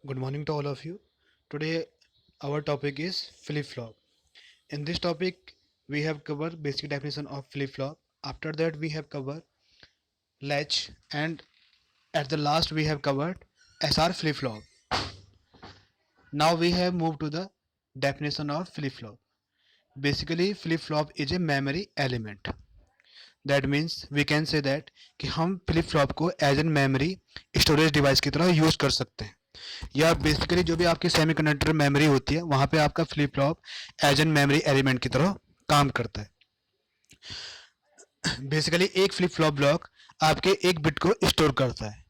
Good morning to all of you. Today our topic is flip-flop. In this topic we have covered basic definition of flip-flop. After that we have covered latch, and at the last we have covered SR flip-flop. Now we have moved to the definition of flip-flop. Basically flip-flop is a memory element. That means we can say that कि हम flip flop को as an memory storage device की तरह use कर सकते हैं, या basically जो भी आपकी सेमीकंडक्टर मेमोरी होती है वहां पे आपका flip flop as an memory element की तरह काम करता है। बेसिकली एक फ्लिप फ्लॉप ब्लॉक आपके एक बिट को स्टोर करता है।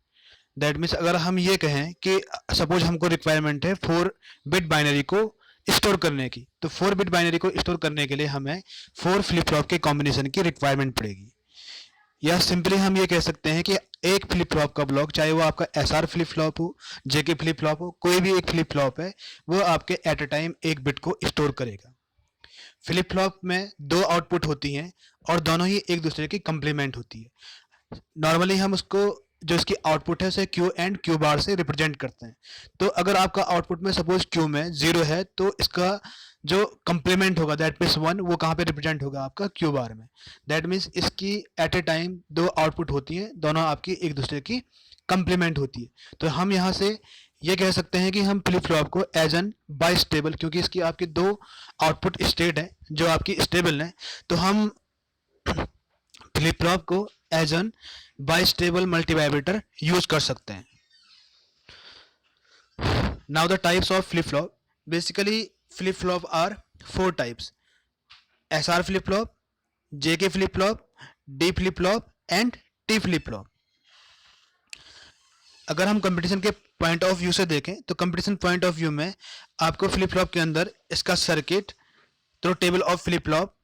दैट मीन्स अगर हम ये कहें कि सपोज हमको रिक्वायरमेंट है 4 बिट बाइनरी को स्टोर करने की, तो 4 बिट बाइनरी को स्टोर करने के लिए हमें 4 फ्लिप फ्लॉप के कॉम्बिनेशन की रिक्वायरमेंट पड़ेगी। या सिंपली हम ये कह सकते हैं कि एक फ्लिप फ्लॉप का ब्लॉक, चाहे वो आपका एसआर फ्लिप फ्लॉप हो, जेके फ्लिप फ्लॉप हो, कोई भी एक फ्लिप फ्लॉप है, वो आपके एट अ टाइम एक बिट को स्टोर करेगा। फ्लिप फ्लॉप में दो आउटपुट होती हैं और दोनों ही एक दूसरे की कंप्लीमेंट होती है। नॉर्मली हम उसको जो इसकी आउटपुट है उसे क्यू एंड क्यू बार से रिप्रेजेंट करते हैं। तो अगर आपका आउटपुट में सपोज क्यू में 0 है तो इसका जो कंप्लीमेंट होगा दैट मीन्स 1, वो कहाँ पे रिप्रेजेंट होगा आपका क्यू बार में। दैट मीन्स इसकी एट ए टाइम दो आउटपुट होती हैं, दोनों आपकी एक दूसरे की कंप्लीमेंट होती है। तो हम यहाँ से ये कह सकते हैं कि हम फ्लिप फ्लॉप को एज एन बाई स्टेबल, क्योंकि इसकी आपकी दो आउटपुट स्टेट है जो आपकी स्टेबल है, तो हम फ्लिप फ्लॉप को as an bistable multivibrator use कर सकते हैं। Now the types of flip flop. Basically flip flop are 4 types: SR flip flop, JK flip flop, D flip flop and T flip flop. अगर हम competition के point of view से देखें तो competition point of view में आपको flip flop के अंदर इसका सर्किट, तो table of flip flop,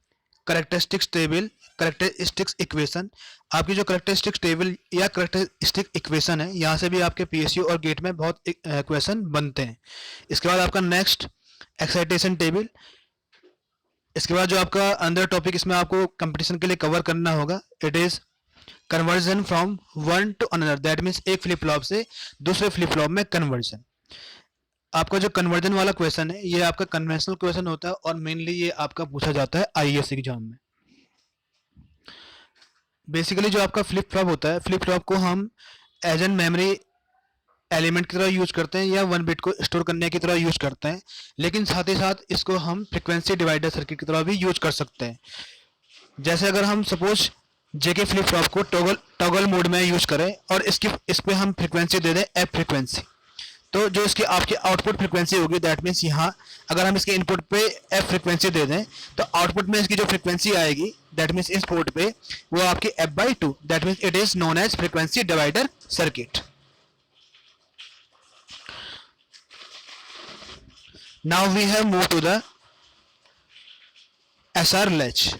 characteristics table, characteristics equation. आपकी जो करेक्टरिस्टिक्स टेबल या करेक्टरिस्टिक इक्वेशन है, यहाँ से भी आपके पीएसयू और गेट में बहुत इक्वेशन बनते हैं। इसके बाद आपका नेक्स्ट एक्साइटेशन टेबल। इसके बाद जो आपका अंदर टॉपिक इसमें आपको कंपटीशन के लिए कवर करना होगा, it is conversion from one two another. That means एक फ्लिप फ्लॉप से दूसरे फ्लिप फ्लॉप में कन्वर्जन। आपका जो कन्वर्जन वाला क्वेश्चन है ये आपका कन्वेंशनल क्वेश्चन होता है और मेनली ये आपका पूछा जाता है आईएएस एग्जाम में। बेसिकली जो आपका फ्लिप फ्लॉप होता है, फ्लिप फ्लॉप को हम एज एन मेमोरी एलिमेंट की तरह यूज करते हैं या 1 बिट को स्टोर करने की तरह यूज करते हैं, लेकिन साथ ही साथ इसको हम फ्रिक्वेंसी डिवाइडर सर्किट की तरह भी यूज कर सकते हैं। जैसे अगर हम सपोज जेके फ्लिप फ्लॉप को टॉगल मोड में यूज करें और इस पे हम फ्रिक्वेंसी दे दें एफ फ्रिक्वेंसी, तो जो इसकी आपकी आउटपुट फ्रिक्वेंसी होगी दैट मीन्स यहाँ अगर हम इसके इनपुट पे एफ फ्रिक्वेंसी दे दें तो आउटपुट में इसकी जो फ्रिक्वेंसी आएगी दैट मीन्स इस पोर्ट पे वो आपकी f/2, that means it is known as frequency divider circuit. Now we have move to the SR latch.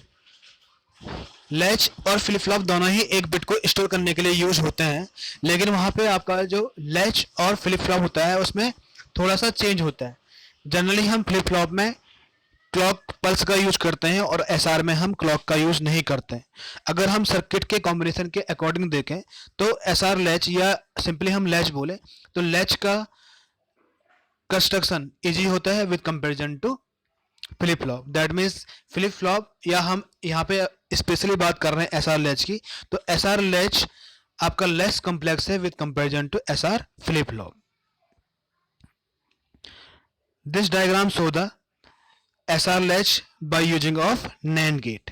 Latch और फ्लिप फ्लॉप दोनों ही एक बिट को स्टोर करने के लिए यूज होते हैं, लेकिन वहां पे आपका जो लैच और फ्लिप फ्लॉप होता है उसमें थोड़ा सा चेंज होता है। जनरली हम फ्लिप फ्लॉप में क्लॉक पल्स का यूज करते हैं और एसआर में हम क्लॉक का यूज नहीं करते हैं। अगर हम सर्किट के कॉम्बिनेशन के अकॉर्डिंग देखें तो एसआर लैच या सिंपली हम लैच बोले तो लैच का कंस्ट्रक्शन इजी होता है with comparison to flip flop. That means flip flop, या हम यहाँ पे स्पेशली बात कर रहे हैं एसआर लैच की, तो एसआर लैच आपका लेस कॉम्प्लेक्स है with comparison to SR flip flop. This diagram show the SR latch by using of NAND gate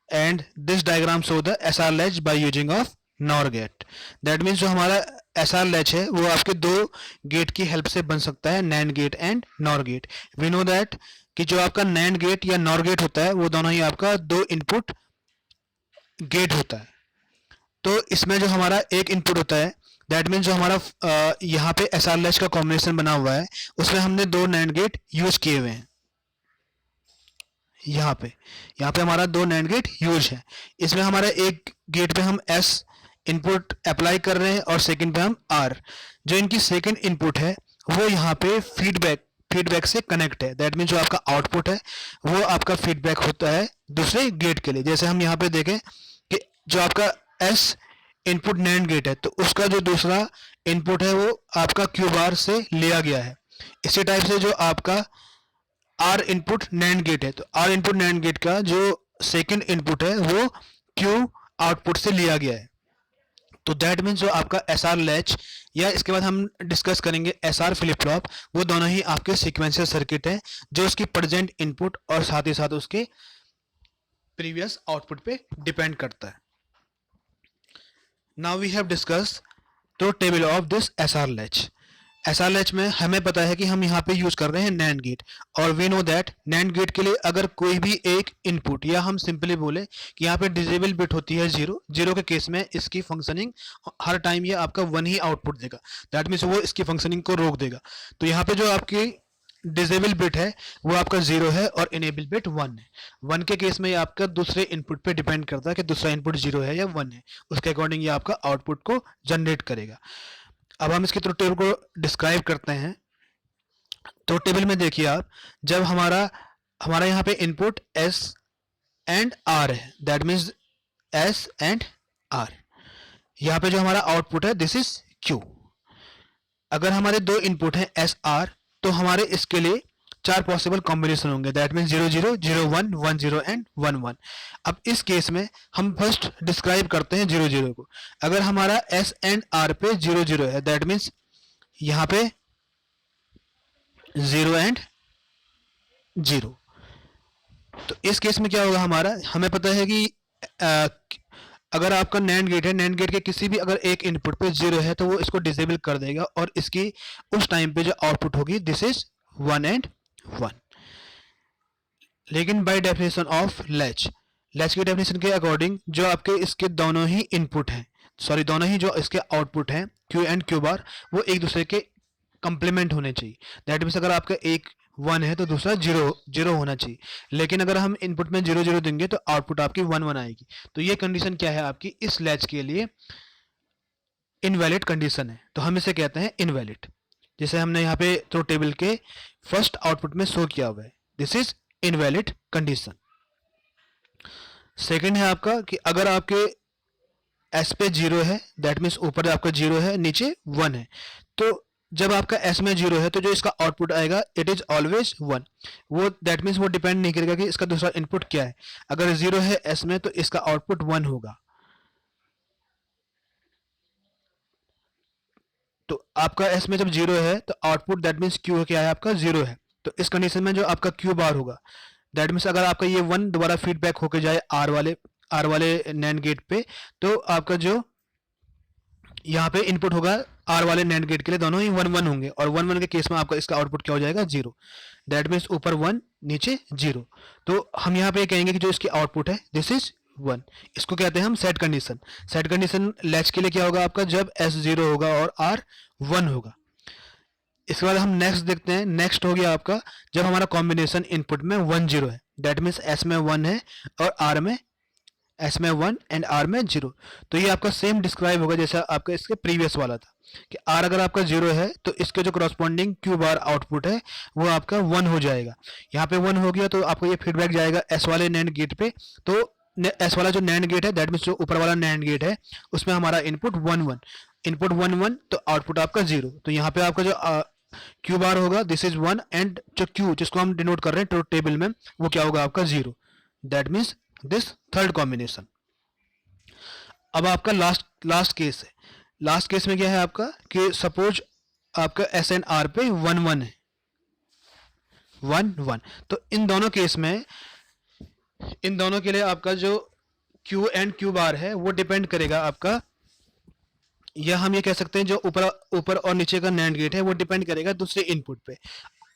and this diagram show the SR latch by using of NOR gate। That means जो हमारा SR latch है वो आपके दो gate की help से बन सकता है, NAND gate and NOR gate. We know that कि जो आपका NAND गेट या NOR गेट होता है वो दोनों ही आपका दो इनपुट गेट होता है। तो इसमें जो हमारा एक इनपुट होता है दैट मीन्स जो हमारा यहाँ पे SR latch का कॉम्बिनेशन बना हुआ है उसमें हमने दो NAND गेट यूज किए हुए हैं। यहाँ पे हमारा दो नैंड गेट यूज है। इसमें हमारा एक गेट पे हम एस इनपुट अप्लाई कर रहे हैं और सेकंड पे हम आर। जो इनकी सेकंड इनपुट है वो यहाँ पे फीडबैक से कनेक्ट है। दैट मीन्स जो आपका आउटपुट है वो आपका फीडबैक होता है दूसरे गेट के लिए। जैसे हम यहाँ पे देखें कि जो आपका एस इनपुट नैंड गेट है तो उसका जो दूसरा इनपुट है वो आपका क्यू बार से लिया गया है। इसी टाइप से जो आपका आर इनपुट नैंड गेट है तो आर इनपुट नैंड गेट का जो सेकंड इनपुट है वो क्यू आउटपुट से लिया गया है। तो दैट मीन्स जो आपका एस आर लैच या इसके बाद हम डिस्कस करेंगे एस आर फ्लिप फ्लॉप, वो दोनों ही आपके सीक्वेंशियल सर्किट है जो उसकी प्रेजेंट इनपुट और साथ ही साथ उसके प्रीवियस आउटपुट पे डिपेंड करता है। नाउ वी हैव डिस्कस तो table of this S R latch. S R latch में हमें पता है कि हम यहाँ पे यूज कर रहे हैं नैंड गेट, और we know that NAND gate के लिए अगर कोई भी एक इनपुट या हम सिंपली बोले कि यहाँ पे डिसेबल बिट होती है जीरो, जीरो के केस में इसकी फंक्शनिंग हर टाइम ये आपका वन ही आउटपुट देगा, दैट मीन्स वो इसकी फंक्शनिंग को रोक देगा। तो यहाँ पे जो आपकी डिसेबल बिट है वो आपका जीरो है और इनेबल बिट वन है। वन के केस में ये आपका दूसरे इनपुट पे डिपेंड करता है कि दूसरा इनपुट जीरो है या वन है, उसके अकॉर्डिंग ये आपका आउटपुट को जनरेट करेगा। अब हम इसके टेबल को डिस्क्राइब करते हैं। तो टेबल में देखिए आप, जब हमारा यहाँ पे इनपुट एस एंड आर है, that means S and R, यहाँ पे जो हमारा आउटपुट है दिस इज क्यू। अगर हमारे दो इनपुट हैं एस आर तो हमारे इसके लिए चार पॉसिबल कॉम्बिनेशन होंगे, दैट मीन्स 0 0 0 1 1 0 एंड 1 1। अब इस केस में हम फर्स्ट डिस्क्राइब करते हैं 0 0 को। अगर हमारा एस एंड आर पे 0 0 है, दैट मीन्स यहाँ पे 0 एंड 0। तो इस केस में क्या होगा, हमारा हमें पता है कि अगर आपका नैंड गेट है, नैंड गेट के किसी भी अगर एक इनपुट पे 0 है तो वो इसको डिसेबल कर देगा और इसकी उस टाइम पे जो आउटपुट होगी दिस इज 1 एंड 1। लेकिन by definition of latch, latch की डेफिनेशन के अकॉर्डिंग जो आपके इसके दोनों ही इनपुट हैं, सॉरी दोनों ही जो इसके आउटपुट हैं क्यू एंड क्यू बार, वो एक दूसरे के कंप्लीमेंट होने चाहिए। दैट मीन्स अगर आपका एक 1 है तो दूसरा 0 0 होना चाहिए। लेकिन अगर हम इनपुट में 0 0 देंगे तो आउटपुट आपकी 1 1 आएगी। तो ये कंडीशन क्या है आपकी इस लैच के लिए इनवैलिड कंडीशन है, तो हम इसे कहते हैं इनवैलिड, जैसे हमने यहाँ पे तो टेबल के फर्स्ट आउटपुट में शो किया हुआ है, this is invalid condition. Second है आपका कि अगर आपके एस पे 0 है, दैट मीन्स ऊपर आपका 0 है नीचे 1 है, तो जब आपका एस में 0 है तो जो इसका आउटपुट आएगा इट इज ऑलवेज 1। वो दैट मीन्स वो डिपेंड नहीं करेगा कि इसका दूसरा इनपुट क्या है। अगर 0 है एस में तो इसका आउटपुट 1 होगा। तो आपका एस में जब 0 है तो आउटपुट दैट मीन्स क्यू क्या है आपका 0 है। तो इस कंडीशन में जो आपका क्यू बार होगा, दैट मीन्स अगर आपका ये 1 दोबारा फीडबैक होके जाए आर वाले नैंड गेट पे, तो आपका जो यहाँ पे इनपुट होगा आर वाले नैंड गेट के लिए दोनों ही 1 1 होंगे, और 1 1 के केस में आपका इसका आउटपुट क्या हो जाएगा 0। दैट मीन्स ऊपर 1 नीचे 0। तो हम यहाँ पे कहेंगे कि जो इसकी आउटपुट है दिस इज 1। इसको कहते हैं हम set condition. Set condition latch के लिए क्या होगा आपका, जब एस 0 होगा और आर 1 होगा। इसके बाद हम नेक्स्ट देखते हैं। नेक्स्ट हो गया आपका जब हमारा कॉम्बिनेशन इनपुट में 1 0 है, दैट मीन्स एस में 1 है और आर में एस में 1 एंड आर में 0। तो ये आपका सेम डिस्क्राइब होगा जैसा आपका इसके प्रीवियस वाला था कि आर अगर आपका 0 है तो इसके जो करस्पॉन्डिंग क्यू बार आउटपुट है वो आपका 1 हो जाएगा। यहाँ पे 1 हो गया तो आपको ये फीडबैक जाएगा एस वाले नैंड गेट पे। तो एस वाला जो नैंड गेट है दैट मीन्स जो ऊपर वाला नैंड गेट है उसमें हमारा इनपुट 1 1, इनपुट 1 1 तो आउटपुट आपका 0। तो यहाँ पे आपका जो क्यू बार होगा दिस इज 1 एंड जो क्यू जिसको हम डिनोट कर रहे हैं टेबल में वो क्या होगा आपका 0। That means this third combination. अब आपका लास्ट केस है। लास्ट केस में क्या है आपका कि सपोज आपका एस एंड आर पे 1 1 है, 1 1। तो इन दोनों केस में इन दोनों के लिए आपका जो क्यू एंड क्यू बार है वो डिपेंड करेगा आपका, या हम ये कह सकते हैं जो ऊपर और नीचे का नैंड गेट है वो डिपेंड करेगा दूसरे इनपुट पे।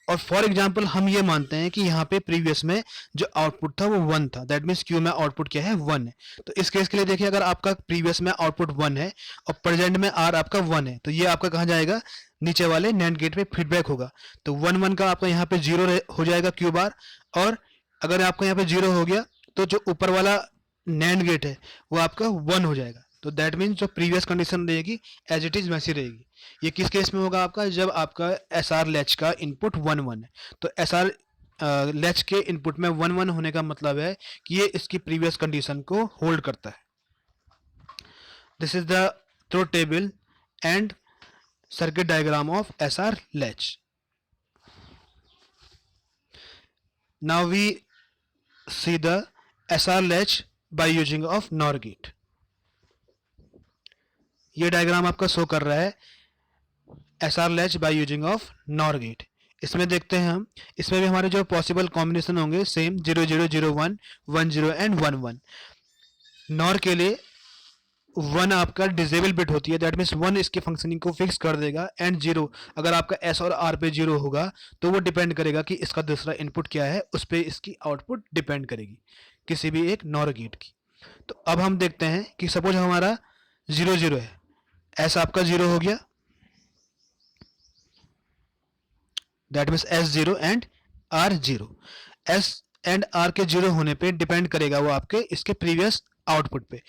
और फॉर एग्जांपल हम ये मानते हैं कि यहाँ पे प्रीवियस में जो आउटपुट था वो 1 था, दैट मीन्स क्यू में आउटपुट क्या है 1 है। तो इस केस के लिए देखिए अगर आपका प्रीवियस में आउटपुट 1 है और प्रेजेंट में आर आपका 1 है तो ये आपका कहाँ जाएगा, नीचे वाले नैंड गेट पे फीडबैक होगा। तो 1 1 का आपका यहाँ पे 0 हो जाएगा क्यू बार, और अगर आपका यहाँ पे 0 हो गया तो जो ऊपर वाला नैंड गेट है वो आपका 1 हो जाएगा। तो दैट मीन्स जो प्रीवियस कंडीशन रहेगी एज इट इज वैसी रहेगी। ये किस केस में होगा आपका, जब आपका एस आर लैच का इनपुट 1 1 है। तो एस आर लैच के इनपुट में 1 1 होने का मतलब है कि ये इसकी प्रीवियस कंडीशन को होल्ड करता है। This is the truth table and circuit diagram of SR latch. Now we see the SR latch by using of NOR gate. ये डायग्राम आपका शो कर रहा है SR latch by using of NOR gate. इसमें देखते हैं हम, इसमें भी हमारे जो पॉसिबल कॉम्बिनेशन होंगे सेम 0 0 0 1 1 0 एंड 1 1. NOR के लिए 1 आपका डिजेबल बिट होती है, दैट मीन्स 1 इसकी फंक्शनिंग को फिक्स कर देगा, एंड 0 अगर आपका S और R पे 0 होगा तो वो डिपेंड करेगा कि इसका दूसरा इनपुट क्या है, उस पर इसकी आउटपुट डिपेंड करेगी किसी भी एक NOR गेट की. तो अब हम देखते हैं कि सपोज हमारा 0 0 है, S आपका 0 हो गया, that means S 0 and R 0. S and R के 0 होने पे डिपेंड करेगा वो आपके इसके प्रीवियस आउटपुट पे.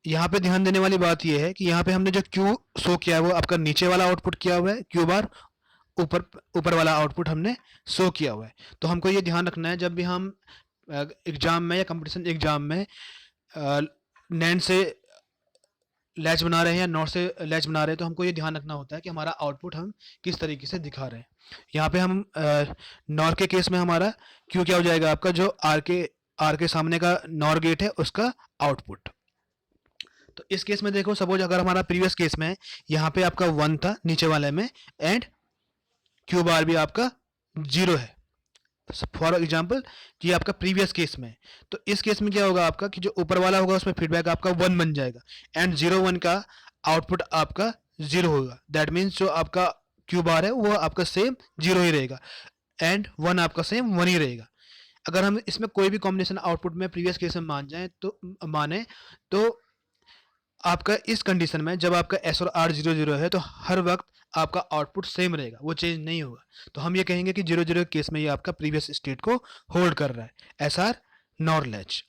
यहाँ पे ध्यान देने वाली बात यह है कि यहाँ पे हमने जो Q शो किया है वो आपका नीचे वाला आउटपुट किया हुआ है, Q बार ऊपर वाला आउटपुट हमने शो किया हुआ है. तो हमको ये ध्यान रखना है जब भी हम एग्जाम में या कंपटीशन एग्जाम में नैंड से लैच बना रहे हैं या नॉट से लैच बना रहे हैं, तो हमको ये ध्यान रखना होता है कि हमारा आउटपुट हम किस तरीके से दिखा रहे हैं. यहाँ पे हम नॉर के केस में हमारा Q क्या हो जाएगा आपका, जो R के सामने का नॉर गेट है उसका आउटपुट. तो इस केस में देखो, सपोज अगर हमारा प्रीवियस केस में यहाँ पे आपका 1 था नीचे वाले में एंड Q बार भी आपका 0 है, फॉर एग्जाम्पल ये आपका प्रीवियस केस में है. तो इस केस में क्या होगा आपका कि जो ऊपर वाला होगा उसमें फीडबैक आपका 1 बन जाएगा एंड 0 1 का आउटपुट आपका 0 होगा. दैट मीन्स जो आपका Q बार है वो आपका सेम 0 ही रहेगा एंड 1 आपका सेम 1 ही रहेगा. अगर हम इसमें कोई भी कॉम्बिनेशन आउटपुट में प्रीवियस केस में माने तो आपका इस कंडीशन में जब आपका S और R 0 0 है तो हर वक्त आपका आउटपुट सेम रहेगा, वो चेंज नहीं होगा. तो हम ये कहेंगे कि 0 0 केस में ये आपका प्रीवियस स्टेट को होल्ड कर रहा है, SR NOR लैच.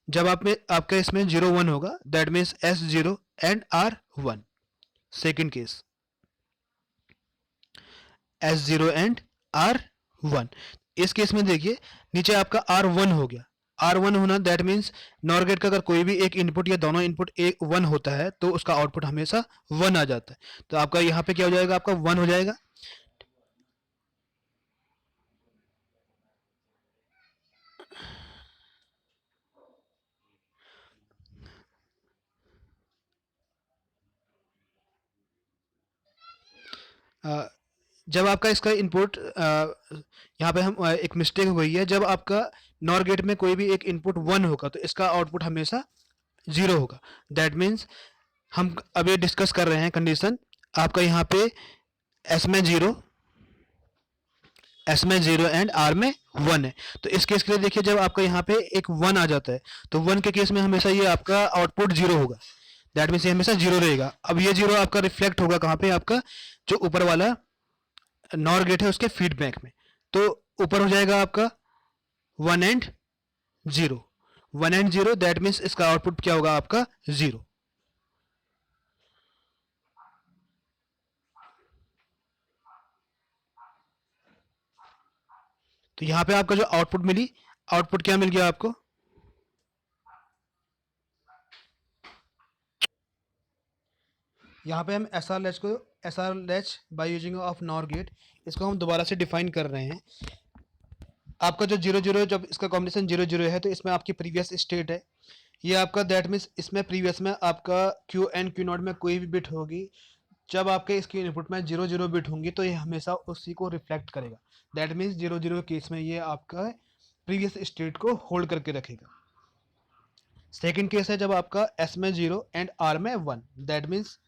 जब आपका इसमें 0 1 होगा, that means S 0 and R 1. Second case S 0 and R 1. इस केस में देखिए नीचे आपका R 1 हो गया. R 1 होना दैट मीन्स नॉर गेट का अगर कोई भी एक इनपुट या दोनों इनपुट एक 1 होता है तो उसका आउटपुट हमेशा 1 आ जाता है. तो आपका यहाँ पे क्या हो जाएगा, आपका 1 हो जाएगा. जब आपका इसका इनपुट यहाँ पे हम एक मिस्टेक हो गई है, जब आपका नॉर गेट में कोई भी एक इनपुट 1 होगा तो इसका आउटपुट हमेशा 0 होगा. दैट मीन्स हम अभी डिस्कस कर रहे हैं कंडीशन, आपका यहाँ पे S में 0 एंड R में 1 है. तो इस केस के लिए देखिए जब आपका यहाँ पे एक 1 आ जाता है तो 1 के केस में हमेशा ये आपका आउटपुट 0 होगा. दैट मीन्स ये हमेशा 0 रहेगा. अब ये 0 आपका रिफ्लेक्ट होगा कहाँ पे, आपका जो ऊपर वाला नॉर गेट है उसके फीडबैक में. तो ऊपर हो जाएगा आपका 1 एंड 0 1 एंड 0. दैट मीन्स इसका आउटपुट क्या होगा आपका 0. तो यहाँ पे आपका जो आउटपुट क्या मिल गया आपको, यहाँ पे हम SR latch by using of NOR gate इसको हम दोबारा से डिफाइन कर रहे हैं. आपका जो 0 0 जब इसका कॉम्बिनेशन 0 0 है तो इसमें आपकी प्रीवियस स्टेट है ये आपका, दैट मीन्स इसमें प्रीवियस में आपका Q एंड Q नॉट में कोई भी बिट होगी, जब आपके इसकी इनपुट में 0 0 बिट होंगी तो ये हमेशा उसी को रिफ्लेक्ट करेगा. दैट मीन्स 0 0 केस में ये आपका प्रीवियस स्टेट को होल्ड करके रखेगा. सेकेंड केस है जब आपका S में 0 एंड R में 1, दैट मीन्स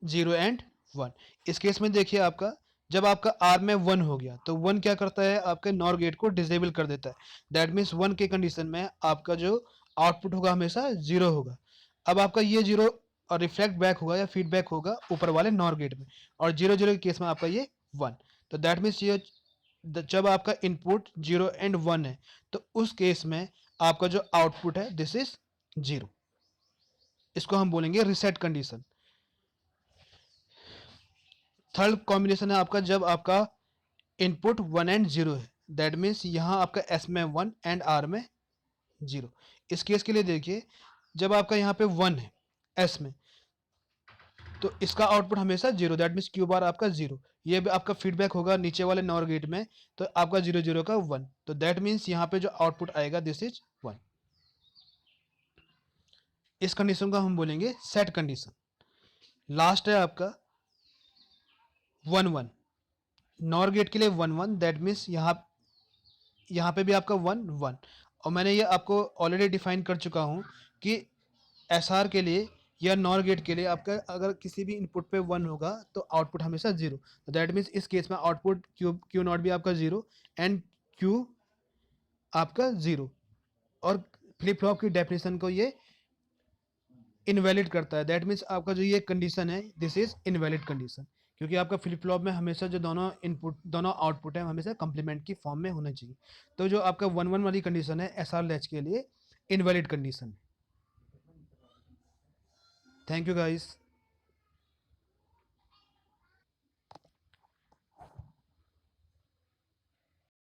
0 एंड 1. इस केस में देखिए आपका जब आपका R में 1 हो गया तो 1 क्या करता है, आपके नॉर गेट को डिसेबल कर देता है. दैट मीन्स 1 के कंडीशन में आपका जो आउटपुट होगा हमेशा 0 होगा. अब आपका ये 0 और रिफ्लेक्ट बैक होगा या फीडबैक होगा ऊपर वाले नॉर गेट में, और 0 0 के केस में आपका ये 1. तो दैट मीन्स ये जब आपका इनपुट 0 एंड 1 है तो उस केस में आपका जो आउटपुट है दिस इज 0. इसको हम बोलेंगे रीसेट कंडीशन. थर्ड कॉम्बिनेशन है आपका जब आपका इनपुट 1 एंड 0 है, दैट मीन्स यहाँ आपका S में 1 एंड R में 0. इस केस के लिए देखिए जब आपका यहाँ पे 1 है एस में, तो इसका आउटपुट हमेशा 0, दैट मीन्स क्यू बार आपका 0। ये भी आपका फीडबैक होगा नीचे वाले नॉर गेट में, तो आपका 0 0 का 1, तो दैट मीन्स यहाँ पे जो आउटपुट आएगा दिस इज 1। इस कंडीशन को हम बोलेंगे सेट कंडीशन। लास्ट है आपका 1 1, नॉर गेट के लिए 1 1, दैट मीन्स यहाँ पे भी आपका 1 1। और मैंने ये आपको ऑलरेडी डिफाइन कर चुका हूँ कि एसआर के लिए या नॉर गेट के लिए आपका अगर किसी भी इनपुट पे 1 होगा तो आउटपुट हमेशा 0, तो दैट मीन्स इस केस में आउटपुट क्यू नॉट भी आपका 0 एंड क्यू आपका 0। और फ्लिप फ्लॉप की डेफिनेशन को ये इनवैलिड करता है, दैट मीन्स आपका जो ये कंडीशन है दिस इज इनवैलिड कंडीशन, क्योंकि आपका फ्लिप फ्लॉप में हमेशा जो दोनों आउटपुट है हमेशा कंप्लीमेंट की फॉर्म में होना चाहिए। तो जो आपका 1 1 वाली कंडीशन है एसआर लैच के लिए इनवैलिड कंडीशन है। Thank you guys.